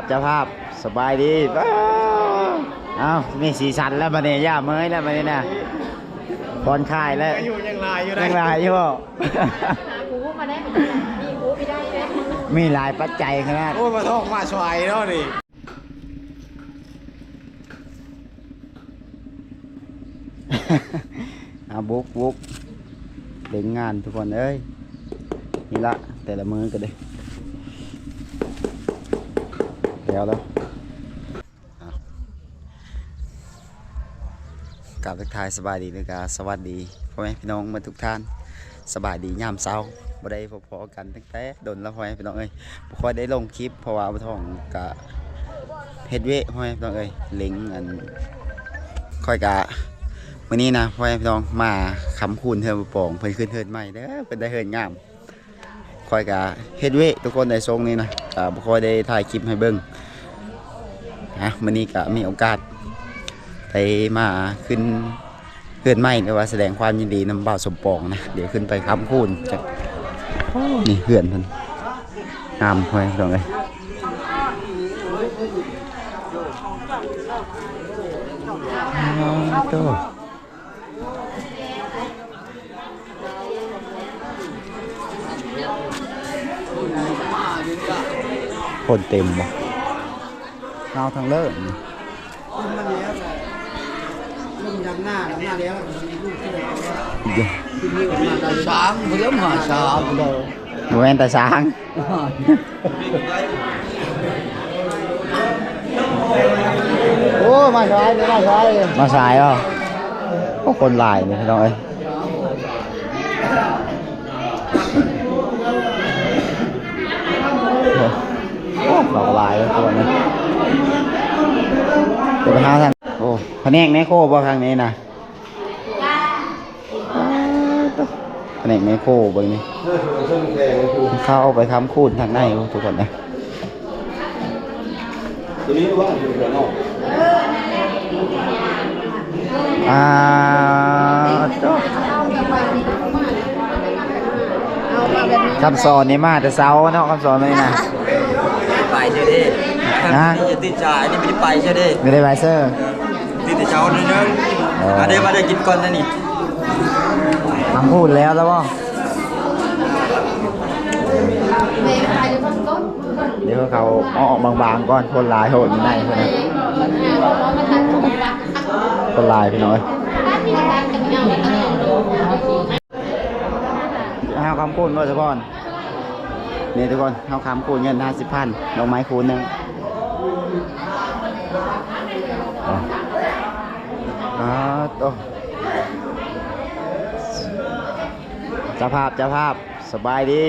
เจ้าภาพสบายดีอ้าวมีสีสันแล้วมาเนี่ยย่าเมยแล้วมาเนี่ยนะบอลค่ายแล้วยังลายอยู่หากูมาได้มีกูไปได้เลยมีหลายปัจจัยขนาดโอ้มาทอกมาชวยเนาะนี่บุกเล่นงานทุกคนเอ้ยนี่ละแต่ละมือกันเลยแล้วกลับทักทายสบายดีเลยกาสวัสดีพ่อแม่พี่น้องมาทุกท่านสบายดียามเช้าบ่ได้พอกันตั้งแต่โดนแล้วพ่อแม่พี่น้องเอ้ยบ่ค่อยได้ลงคลิปเพราะว่าบ่ท้องกะเฮ็ดเวะพ่อแม่พี่น้องเอ้ยเล็งอันค่อยกะวันนี้นะพ่อแม่พี่น้องมาคำคูณเทินปองเพิ่นขึ้นเทินใหม่เด้อเพิ่นได้เฮินงามค่อยกะเฮ็ดเวะทุกคนได้ทรงนี้นะบ่ค่อยได้ถ่ายคลิปให้เบิ่งวันนี้ก็มีโอกาสไปมาขึ้นเพื่อนใหม่หรือว่าแสดงความยินดีนำบ่าวสมปองนะเดี๋ยวขึ้นไปค้ำคูณจะนี่เพื่อนมันงามไปตรงเลยคนเต็มบ่เราทางเลิศยังหน้าแล้วช้างเริ่มมาช้างเลยโมเมนต์แต่ช้างโอ้มาช้ายมาสายอ่ะก็คนหลายนี่พี่น้องเอ้ยดอกลายตัวนี้เดี๋ยวไปหาทางโอ้แผนกแมคโครบ่ทางนี้นะแผนกแมคโครบ่นี่เข้าไปทำคูณทางในทุกคนนะตัวนี้ว่าอยู่ข้างนอกคำสอนนี่มาแต่เช้าเนาะคำสอนนี่นะไปเช่ดินะจะติดจ่ายนี่ไม่ได้ไปเช่ดิไม่ได้ไวเซอร์ติดแต่เช้านิดนึงอะไรมาได้กินก่อนนะนี่ทำพูดแล้วว่าเดี๋ยวเขาออกบางๆก่อนคนลายโหดอยู่ในคนนั้นคนลายพี่น้อยเอาคำคูณด้วยทุกคนนี่ทุกคนเอาคำคูณเงิน50,000ดอกไม้คูณนึงโตเจ้าภาพสบายดี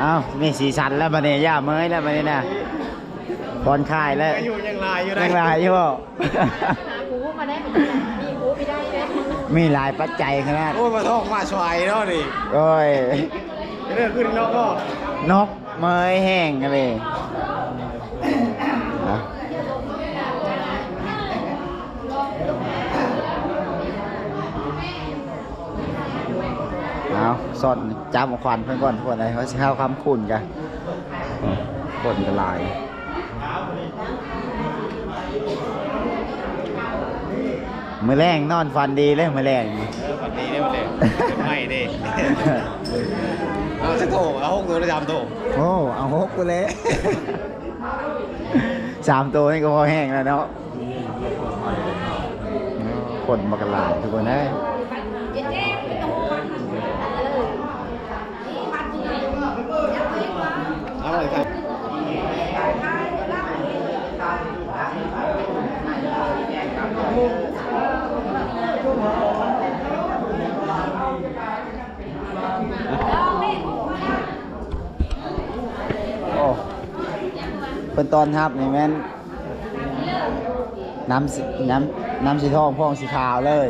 อ้าวมีสีสันแล้วมาเนี่ยย่าเมยแล้วมาเนี่ยนะบอลค่ายแล้วยังลายอยู่กูมาได้มีกูไปได้เลยมีหลายปัจจัยขนาดโอ้มาทอกมาชวยเนาะนี่โอ้ยเรื่องขึ้นนกก็นกเมยแห้งกันเลยเอาสอดจับควันเพื่อนก่อนทุกคนเลยเขาจะเข้าคำคูณกันคนกระลายมือแรงนอนฟันดีเลยมือแรงฟันดีได้มาเลยไม่ดิเอาจะโถเอา6 ตัวแล้ว3 ตัวโอ้เอา6ตัวเลย3 ตัวนี่ก็พอแห้งแล้วเนาะคนมากระลายทุกคนเลยเอาเลยครับโอ้เป็นตอนครับนี่แม่นน้ำสีทองพ่องสีขาวเลย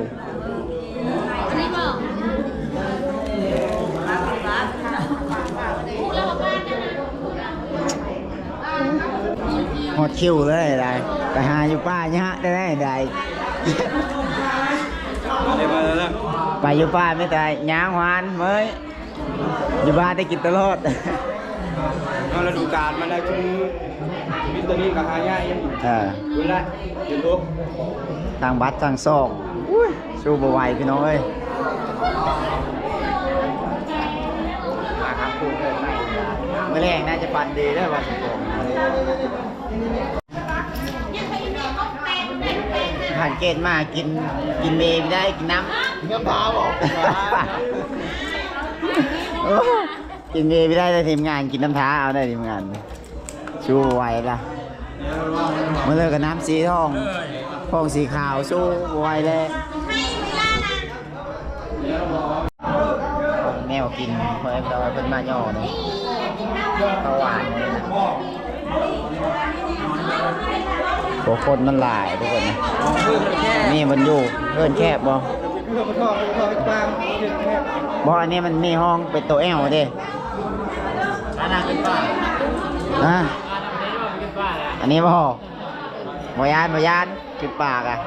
หดคิวเลยได้ไปหาอยู่ป้าเนี่ยได้ ไปอยู่ป้าไม่ได้ย่างหวานเมยอยู่บ้านได้กินตลอด เอาฤดูกาลมันได้ชุมวิตามินกับหายายังดูแลยูทูบ ทางบัตรทางซ่องอุ้ยสู้บ่ไหวพี่น้องเอ้ยมาครับคุณเอ้ยเมื่อแรงน่าจะปันดีได้วันสงกรานต์ผ่านเกณฑ์มากินเมย์ไม่ได้กินน้ำพาบอก กินเมย์ไม่ได้ได้ทีมงานกินน้ำท้าเอาได้ทีมงานสู้บ่ไหวละเมื่อเลิกกับน้ำสีทองสีขาวสู้บ่ไหวเลยแนวกินเพื่อเราเพิ่นมาย่อเนาะข้าวหวานนี่นะโอ้คนมันหลายทุกคนนะนี่มันอยู่เพิ่นแคบบ่บ่อันนี้มันมีห้องเป็นตัวแอลเด้อันนี้บ่บ่ยานขึ้นปากอ่ะ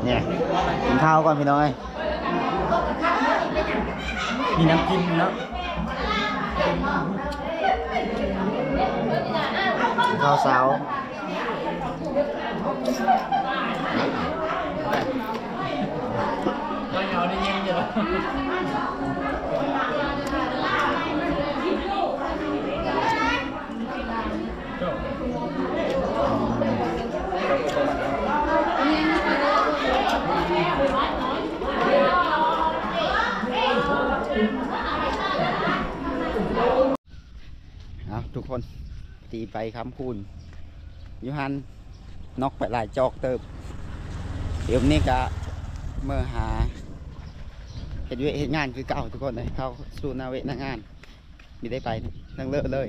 เนี่ยกินข้าวก่อนพี่น้อยมีน้ำจิ้มแล้วข้าวเสาทุกคนตีไปคำคูณยูฮันนอกไปหลายจอกเติบเดี๋ยวนี้ก็เมื่อหาเหตุงานคือเก่าทุกคนเลยเข้าสู่นาเวทงานมีได้ไปนั่งเลอะเลย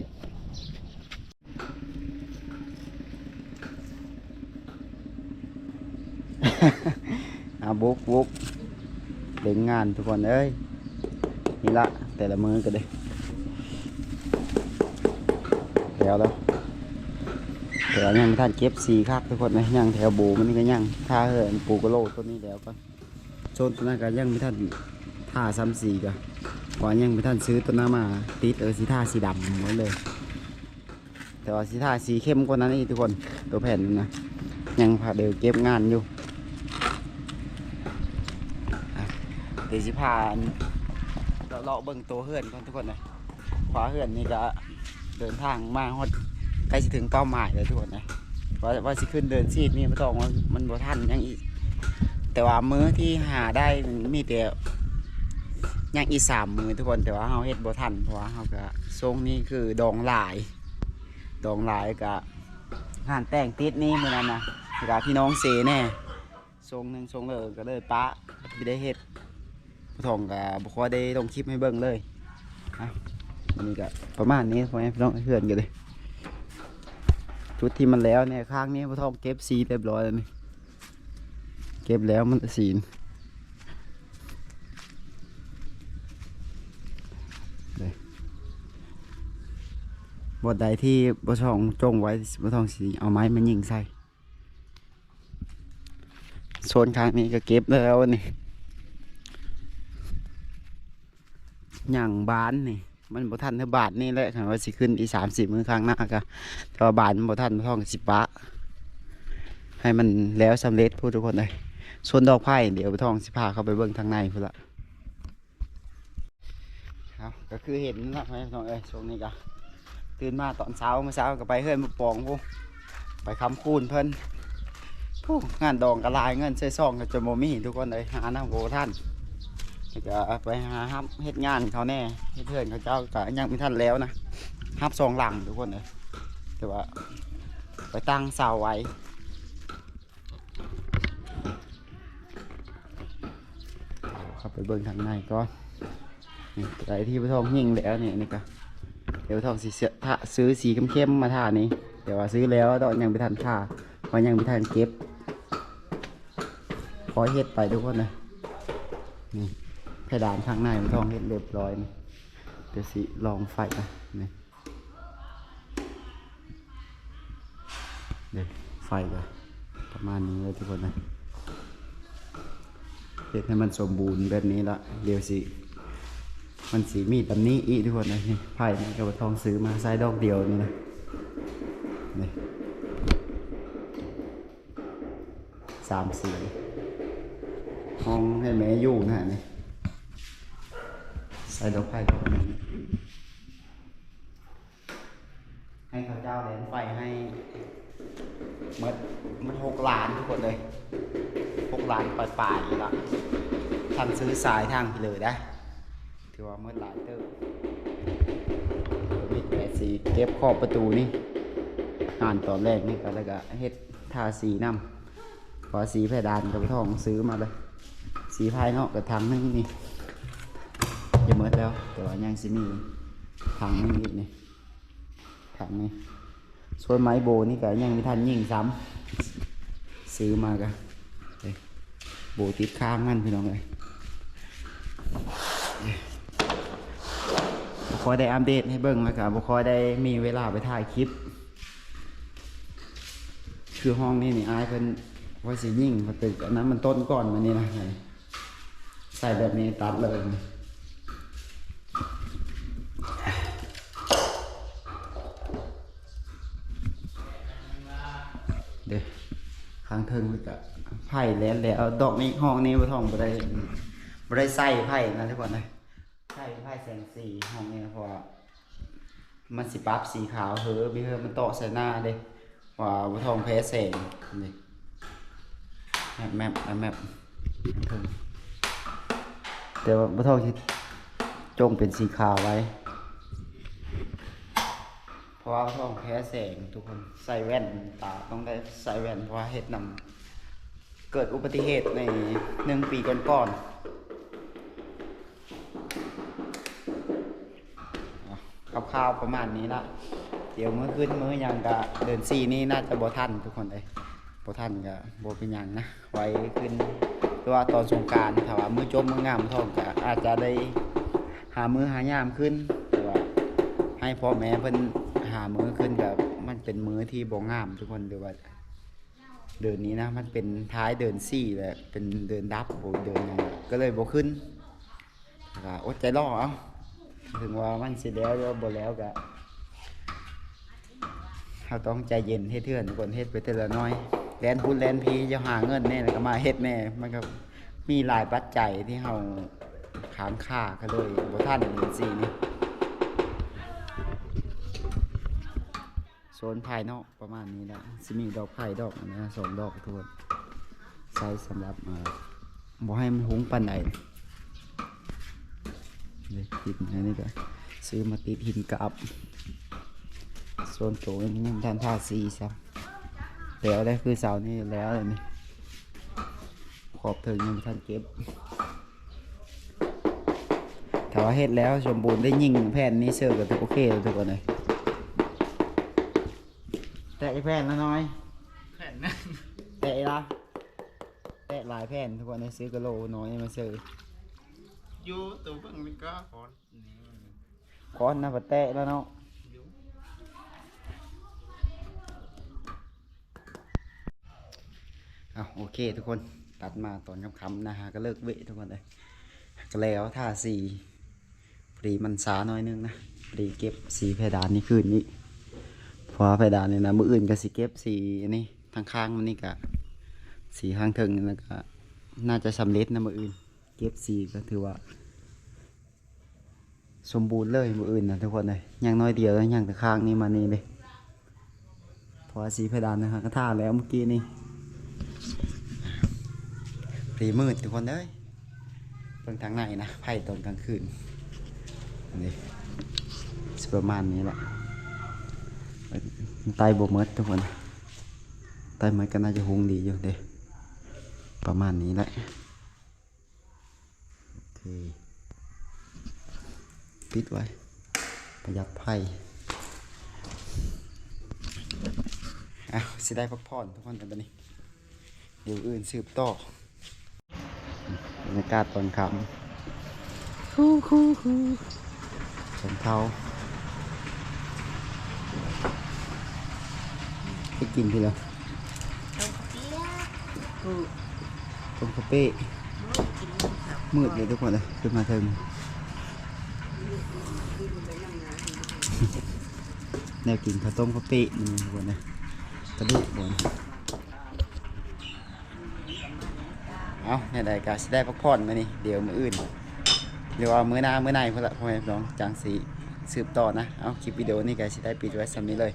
บุกเล่นงานทุกคนเอ้ยนี่ละแต่ละมือกันเลยแล้วแต่ยังไม่ทันเก็บสีครับทุกคนนะยังแถวบูมันนี่ก็ยังท่าเหินปูกระโลต้นนี้แล้วก็โซนต้นนั้นก็ยังไม่ทันท่าซ้ำสีก็ก่อนยังไม่ทันซื้อต้นน้ำมาติดสีท่าสีดำหมดเลยแต่ว่าสีท่าสีเข้มกว่านั้นนี่ทุกคนตัวแผ่นนะยังพาเดี๋ยวเก็บงานอยู่เดี๋ยวสิพาเลาะเบิ่งตัวเฮือนก่อนทุกคนนะขวาเฮือนนี่ก็เดินทางมาฮอดใกล้จะถึงเป้าหมายเลยทุกคนนะว่าสิขึ้นเดินซีดนี่ไม่ต้องว่ามันบ่ทันยังอีกแต่ว่ามื้อที่หาได้มีแต่ยังอีก3 มื้อทุกคนแต่ว่าเฮาเฮ็ดบ่ทันเพราะว่าเฮาก็ทรงนี้คือดองหลายก็งานแต่งติดนี่มื้อนั้นนะก็พี่น้องเสแน่ทรงนึงทรงเลยก็เลยปะไม่ได้เฮ็ดบ่ทองก็บ่ค่อยได้ลงคลิปให้เบิ่งเลยอันนี้ก็ประมาณนี้พอให้พี่น้องเพื่อนกันเลยชุดที่มันแล้วเนี่ยข้างนี้พ่อทองเก็บสีเรียบร้อยแล้วนี่เก็บแล้วมันสีบทใดที่พ่อทองจงไว้พ่อทองสีเอาไม้มายิงใส่โซนข้างนี้ก็เก็บแล้วนี่อย่างบ้านนี่มันบ่ทันเท่าบาทนี่แหละค่ะว่าสิขึ้นอี30 มื้อข้างหน้าก็แต่ว่าบาทมันบ่ทันท่อง10 บาทให้มันแล้วสำเร็จพูดทุกคนเลยส่วนดอกไผ่เดี๋ยวท่องสิพาเข้าไปเบิ่งทางในพุ่นละครับก็คือเห็นนะพี่น้องเอ้ยช่วงนี้ก็ตื่นมาตอนเช้าเมื่อเช้าก็ไปเฮือนบุปองพวกไปคำคูณเพิ่นพวกงานดองกระลายเงินใส่ซองก็จะโมมี่ทุกคนเลยหาน้ำโกท่านก็ไปหาฮับเฮ็ดงานเขาแน่เพื่อนเขาเจ้าก็ยังไม่ทันแล้วนะฮับ2 หลังทุกคนเลยแต่ว่าไปตั้งเสาไว้เข้าไปเบิ่งทางในก่อนนี่อะไรที่พระทองหิ่งแล้วนี่ก็เดี๋ยวทองสีซื้อสีเข้มๆมาทานี้แต่ว่าซื้อแล้วตอนยังไม่ทันทาเพราะยังไม่ทันเก็บขอเฮ็ดไปทุกคนเลยนี่เพดานข้างในมันต้องเฮ็ดเรียบร้อยนี่เดี๋ยวสิลองไฟอ่ะนี่เดี๋ยวไฟก็ประมาณนี้เลยทุกคนนะเฮ็ดให้มันสมบูรณ์แบบนี้ละเดี๋ยวสิ มันสีมีดแบบนี้อีกทุกคนเลยนี่ไผ่นี่กับทองซื้อมาใส่ดอกเดียวนี่นะนี่3 สีห้องให้แม่อยู่นะฮะนี่ใส่ดอกไผ่ดอกนี้ให้ข้าเจ้าแลนไฟให้มัน6 ล้านทุกคนเลย6 ล้านปลายๆอยู่ละทางซื้อสายทางไปเลยได้ถือว่าเมื่อหลายเติมมีแต่สีเก็บขอบประตูนี่งานตอนแรกนี่ก็แล้วก็เฮ็ดทาสีน้ำพอสีเพดานกับทองซื้อมาเลยสีภายนอกกับทางนึงนี่จะเมื่อแล้วแต่ว่ายังสิมีทางนึงอีกนี่ทางนี้ส่วนไม้โบนี่ก็ยังไม่ทันยิงซ้ำซื้อมากันโบติดข้างมันพี่น้องเลยบุคอยได้อัปเดตให้เบิ่งแล้วก็บุคอยได้มีเวลาไปถ่ายคลิปคือห้องนี้นี่อายเป็นว่าสิยิ่งพอตึกอันนั้นมันต้นก่อนมันนี่นะใส่แบบนี้ตัดเลยเดี๋ยวข้างเทิงมันก็ไผ่แล้วดอกนี้ห้องนี้บ่ต้องบ่ได้ใส่ไผ่นะทุกคนเลยใส่ไผ่แสงสีห้องนี้เพราะว่ามันสิปรับสีขาวมีมันต่อใส่หน้าเด้ว่าบ่ต้องแพ้แสงนี่แมปข้างเทิงแต่ว่าบ่ต้องจงเป็นสีขาวไว้เพราะว่าบ่ต้องแพ้แสงทุกคนใส่แว่นตาต้องได้ใส่แว่นเพราะว่าเฮ็ดนำเกิดอุบัติเหตุใน1 ปีก่อนคร่าวๆประมาณนี้ละเดี๋ยวมื้อขึ้นมื้อยังก็เดือน4นี้น่าจะบ่ทันทุกคนเลยบ่ทันก็บ่เป็นหยังนะไว้ขึ้นหรือว่าตอนสงกรานต์ถ้าว่ามื้อจบมื้องามท้องก็อาจจะได้หามื้อหายามขึ้นแต่ว่าให้พ่อแม่เพิ่นหามื้อขึ้นก็มันเป็นมื้อที่บ่งามทุกคนหรือว่าเดือนนี้นะมันเป็นท้ายเดือน4แหละเป็นเดือนดับบ่เดือนหยังก็เลยบ่ขึ้นก็อดใจรอเอาถึงว่ามันสิแล้วหรือบ่แล้วก็เราต้องใจเย็นเฮ็ดเทื่อนทุกคนเฮ็ดไปแต่ละน้อยแลนพุ่นแลนพีจะหาเงินแน่แล้วก็มาเฮ็ดแน่มันก็มีหลายปัจจัยที่เฮาค้างค่าก็เลยบ่ทันสินี่โซนภายนอกประมาณนี้แหละสิมีดอกไผ่ดอกนะ2 ดอกทุกคนใช้สำหรับบ่ให้มันหุงปานใดนี่ติดอันนี้ก็ซื้อมาติดหินกาบโซนโตยังทันทาสีซะแล้วได้คือเสานี่แล้วเลยนี่ขอบถึงยังทันเก็บถ้าว่าเฮ็ดแล้วสมบูรณ์ได้ยิงแผ่นนี้เสิร์ฟก็โอเคเลยทุกคนเลยแตะแผ่นน้อยแผ่นนะแตะละแตะหลายแผ่นทุกคนเลยซื้อกะโหลน้อยมาเสิร์ฟอยู่ตัวเพิ่งมันก็ก้อนนะปะแตะแล้วเนาะโอเคทุกคนตัดมาตอนค่ำๆนะฮะก็เลิกเวะทุกคนเลยก็แล้วท่าสีพรีมันช้าน้อยนึงนะพรีเก็บสีเพดานนี่คืนนี้เพราะเพดานนี่นะมืออื่นก็สีเก็บสีนี่ทางข้างมันนี่ก็สีข้างถึงแล้วก็น่าจะสำเร็จนะมืออื่นเก็บสีก็ถือว่าสมบูรณ์เลยมืออื่นนะทุกคนเลยยังน้อยเดียวแล้วยังแต่ข้างนี่มานี่เลยเพราะสีเพดานนะฮะก็ท่าแล้วเมื่อกี้นี่พรีมืดทุกคนเลยเพิ่งทางไหนนะไพ่ตอนกลางคืนนี่ประมาณนี้แหละไตบวมเมดทุกคนไตเมดก็น่าจะหุงดีอยู่เด้ประมาณนี้แหละโอเคปิดไว้ประหยัดไพ่สิได้พักผ่อนทุกคนกันตอนนี้เดี๋ยวอื่นสืบต่อบรรยากาศตอนค่ำสมเทาไปกินทีละต้มกะปิมืดเลยทุกคนเลยขึ้นมาถึง แนวกินข้าวต้มข้าวปีนี่ทุกคนนะกระดูกบนเอาเนี่ยใดกาสิได้พักผ่อนมานี่เดี๋ยวมื้ออื่นหรือว่ามื้อหน้ามื้อในพุ่นละพ่อแม่พี่น้องจังสิสืบต่อนะเอาคลิปวิดีโอนี้ก็สิได้ปิดไว้สำนี้เลย